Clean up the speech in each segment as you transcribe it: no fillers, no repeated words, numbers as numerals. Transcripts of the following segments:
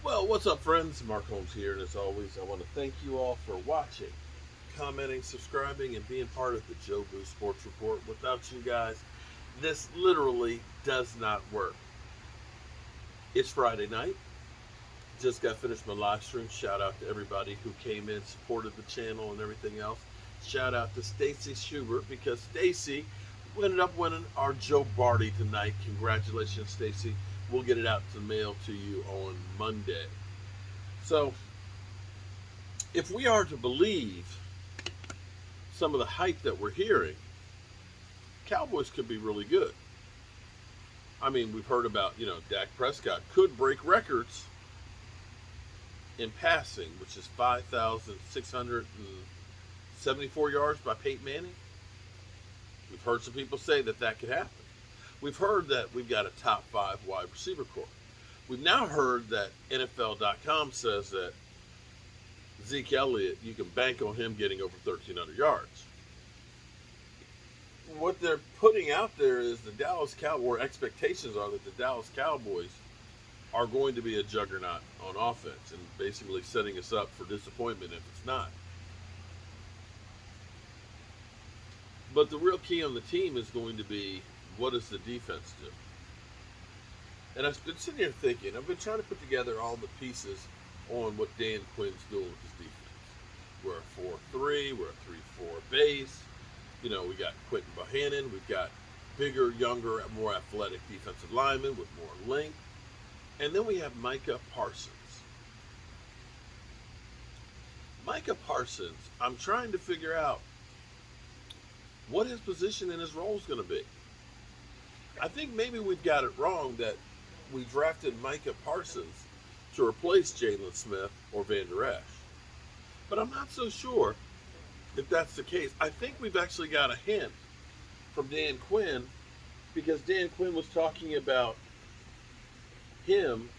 Well, what's up, friends? Mark Holmes here, and as always, I want to thank you all for watching, commenting, subscribing, and being part of the Joe Boo Sports Report. Without you guys, this literally does not work. It's Friday night. Just got finished my live stream. Shout out to everybody who came in, supported the channel, and everything else. Shout out to Stacy Schubert because Stacy ended up winning our Joe Barty tonight. Congratulations, Stacy. We'll get it out to the mail to you on Monday. So, if we are to believe some of the hype that we're hearing, Cowboys could be really good. I mean, we've heard about, Dak Prescott could break records in passing, which is 5,674 yards by Peyton Manning. We've heard some people say that could happen. We've heard that we've got a top 5 wide receiver corps. We've now heard that NFL.com says that Zeke Elliott, you can bank on him getting over 1,300 yards. What they're putting out there is the Dallas Cowboys, expectations are that the Dallas Cowboys are going to be a juggernaut on offense and basically setting us up for disappointment if it's not. But the real key on the team is going to be, what does the defense do? And I've been sitting here thinking, I've been trying to put together all the pieces on what Dan Quinn's doing with his defense. We're a 4-3, we're a 3-4 base. We got Quentin Bohannon, we've got bigger, younger, more athletic defensive linemen with more length. And then we have Micah Parsons. Micah Parsons, I'm trying to figure out what his position and his role is going to be. I think maybe we've got it wrong that we drafted Micah Parsons to replace Jalen Smith or Van Der Esch. But I'm not so sure if that's the case. I think we've actually got a hint from Dan Quinn because Dan Quinn was talking about him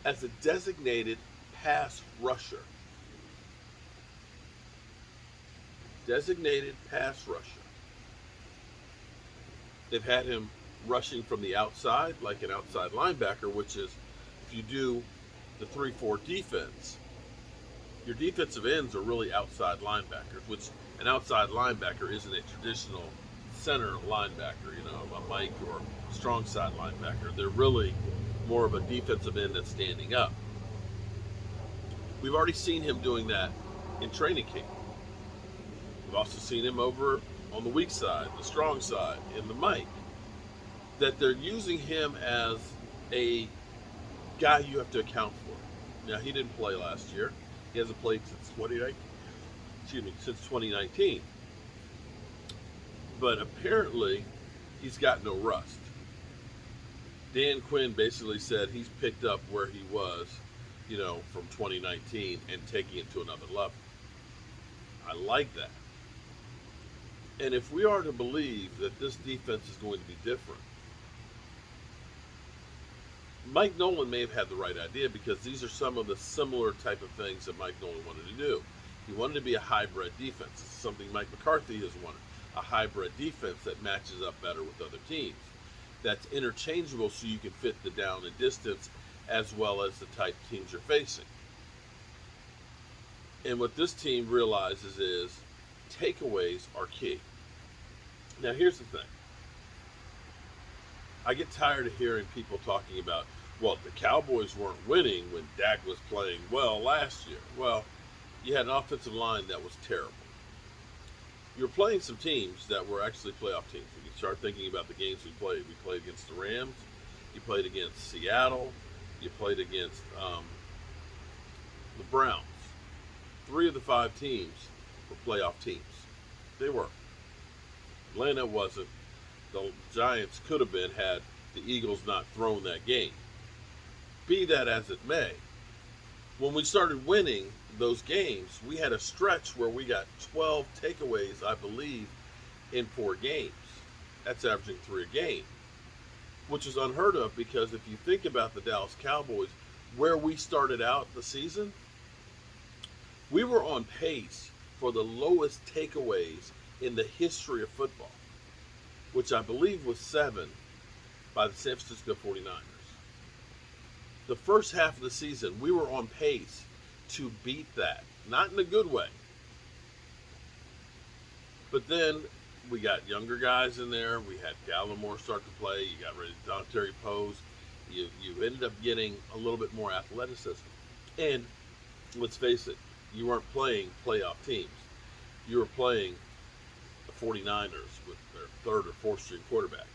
as a designated pass rusher. Designated pass rusher. They've had him rushing from the outside, like an outside linebacker, which is, if you do the 3-4 defense, your defensive ends are really outside linebackers, which an outside linebacker isn't a traditional center linebacker, a Mike or strong side linebacker. They're really more of a defensive end that's standing up. We've already seen him doing that in training camp. We've also seen him over on the weak side, the strong side, in the Mike. That they're using him as a guy you have to account for. Now, he didn't play last year. He hasn't played since 2019. But apparently, he's got no rust. Dan Quinn basically said he's picked up where he was, from 2019 and taking it to another level. I like that. And if we are to believe that this defense is going to be different, Mike Nolan may have had the right idea because these are some of the similar type of things that Mike Nolan wanted to do. He wanted to be a hybrid defense. This is something Mike McCarthy has wanted. A hybrid defense that matches up better with other teams. That's interchangeable so you can fit the down and distance as well as the type teams you're facing. And what this team realizes is takeaways are key. Now here's the thing. I get tired of hearing people talking about, well, the Cowboys weren't winning when Dak was playing well last year. Well, you had an offensive line that was terrible. You're playing some teams that were actually playoff teams. When you start thinking about the games we played against the Rams, you played against Seattle, you played against the Browns. 3 of the 5 teams were playoff teams. They were. Atlanta wasn't. The Giants could have been had the Eagles not thrown that game. Be that as it may, when we started winning those games, we had a stretch where we got 12 takeaways, I believe, in 4 games. That's averaging 3 a game, which is unheard of because if you think about the Dallas Cowboys, where we started out the season, we were on pace for the lowest takeaways in the history of football, which I believe was 7 by the San Francisco 49ers. The first half of the season, we were on pace to beat that. Not in a good way. But then we got younger guys in there. We had Gallimore start to play. You got rid of Dontari Pose. You ended up getting a little bit more athleticism. And let's face it, you weren't playing playoff teams. You were playing the 49ers with their third or fourth string quarterback.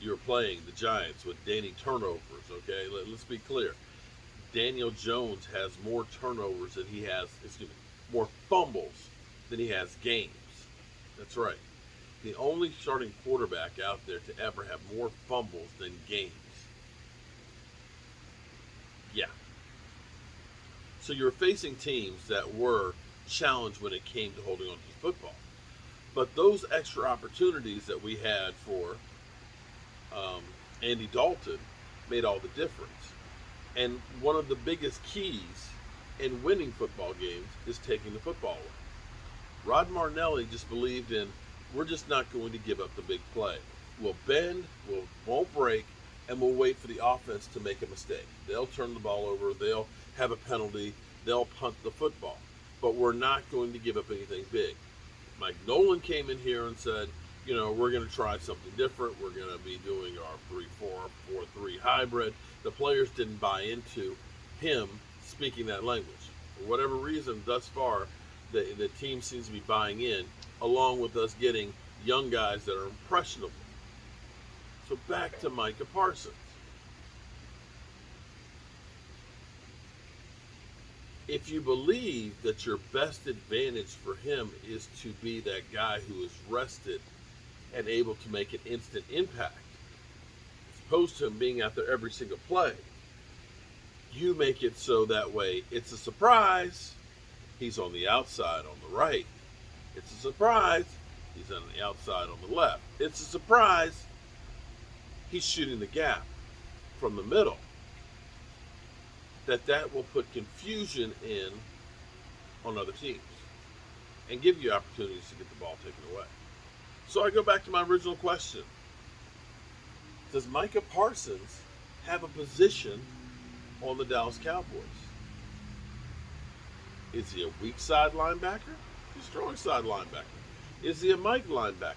You were playing the Giants with Danny turnovers, okay? Let's be clear. Daniel Jones has more turnovers than he has, more fumbles than he has games. That's right. The only starting quarterback out there to ever have more fumbles than games. Yeah. So you're facing teams that were challenged when it came to holding on to the football. But those extra opportunities that we had for Andy Dalton made all the difference. And one of the biggest keys in winning football games is taking the football away. Rod Martinelli just believed in, we're just not going to give up the big play. We'll bend, won't break, and we'll wait for the offense to make a mistake. They'll turn the ball over, they'll have a penalty, they'll punt the football. But we're not going to give up anything big. Mike Nolan came in here and said, we're going to try something different. We're going to be doing our 3-4, 4-3 hybrid. The players didn't buy into him speaking that language. For whatever reason, thus far, the team seems to be buying in, along with us getting young guys that are impressionable. So back to Micah Parsons. If you believe that your best advantage for him is to be that guy who is rested and able to make an instant impact, as opposed to him being out there every single play, you make it so that way it's a surprise. He's on the outside on the right. It's a surprise. He's on the outside on the left. It's a surprise. He's shooting the gap from the middle. That will put confusion in on other teams and give you opportunities to get the ball taken away. So I go back to my original question. Does Micah Parsons have a position on the Dallas Cowboys? Is he a weak side linebacker? He's a strong side linebacker. Is he a Mike linebacker?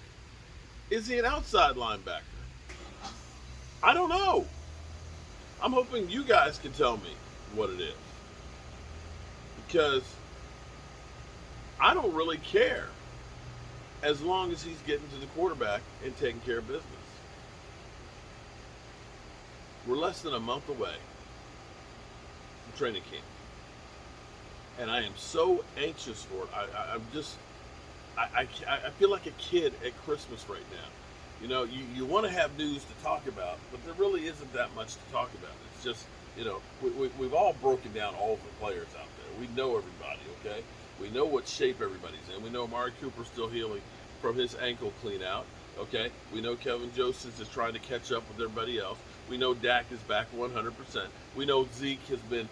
Is he an outside linebacker? I don't know. I'm hoping you guys can tell me what it is. Because I don't really care as long as he's getting to the quarterback and taking care of business. We're less than a month away from training camp. And I am so anxious for it. I feel like a kid at Christmas right now. You want to have news to talk about, but there really isn't that much to talk about. It's just, we've all broken down all of the players out there. We know everybody, okay? We know what shape everybody's in. We know Amari Cooper's still healing from his ankle clean out, okay? We know Kelvin Joseph is trying to catch up with everybody else. We know Dak is back 100%. We know Zeke has been,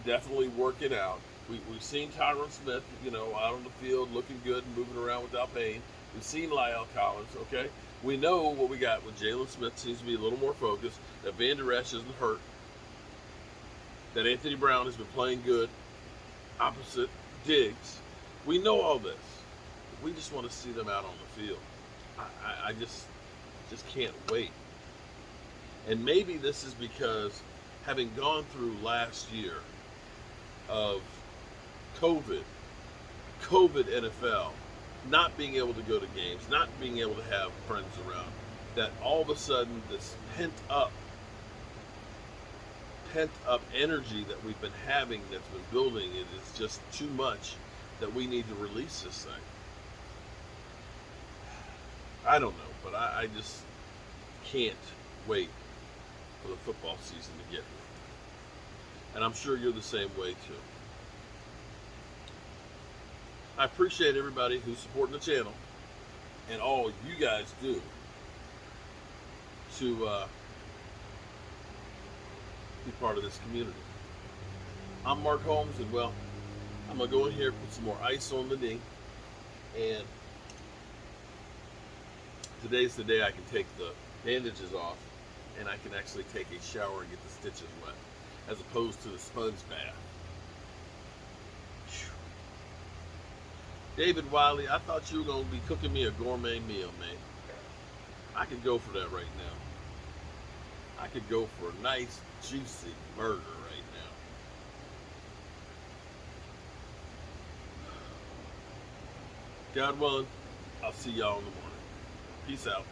definitely working out. We've seen Tyron Smith, out on the field looking good and moving around without pain. We've seen Lyle Collins, okay? We know what we got with Jalen Smith seems to be a little more focused, that Van Der Esch isn't hurt, that Anthony Brown has been playing good, opposite Diggs. We know all this. We just want to see them out on the field. I just can't wait. And maybe this is because having gone through last year of COVID NFL, not being able to go to games, not being able to have friends around, that all of a sudden this pent up energy that we've been having, that's been building, it is just too much, that we need to release this thing. I don't know, but I just can't wait for the football season to get here. And I'm sure you're the same way too. I appreciate everybody who's supporting the channel and all you guys do to be part of this community. I'm Mark Holmes, and I'm going to go in here, put some more ice on the knee, and today's the day I can take the bandages off and I can actually take a shower and get the stitches wet. as opposed to the sponge bath. David Wiley, I thought you were going to be cooking me a gourmet meal, man. I could go for that right now. I could go for a nice, juicy burger right now. God willing, I'll see y'all in the morning. Peace out.